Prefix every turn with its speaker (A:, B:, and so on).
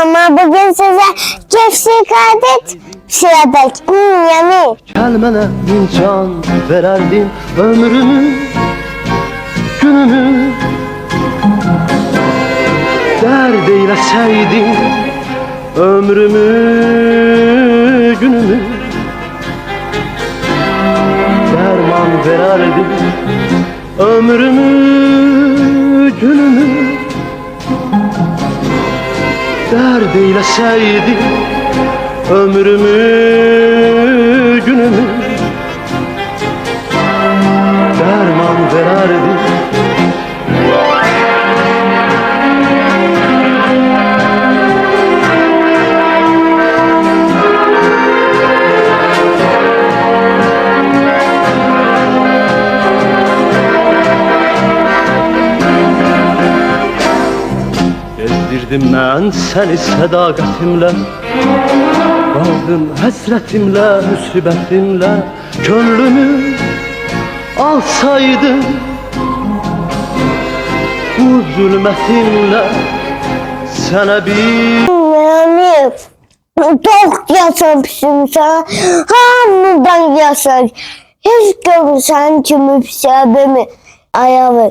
A: ama bugün size kefşik adet sıradaki yemin.
B: Gelmene bin can vererdim ömrümü, günümü. Dert eyleseydin ömrümü, günümü. Derman vererdim ömrümü, günümü. Dert eyleseydin ömrümü, günümü. Derman vererdim. Gezdirdim ben seni sadakatimle, kaldın hasretimle, musibetimle. Gönlümü alsaydın bu zulmetimle, sana bir
A: Yemin. Çok yaşamışım sana. Hamıdan yaşar. Hiç görürsen kimi sevimi ayağımı.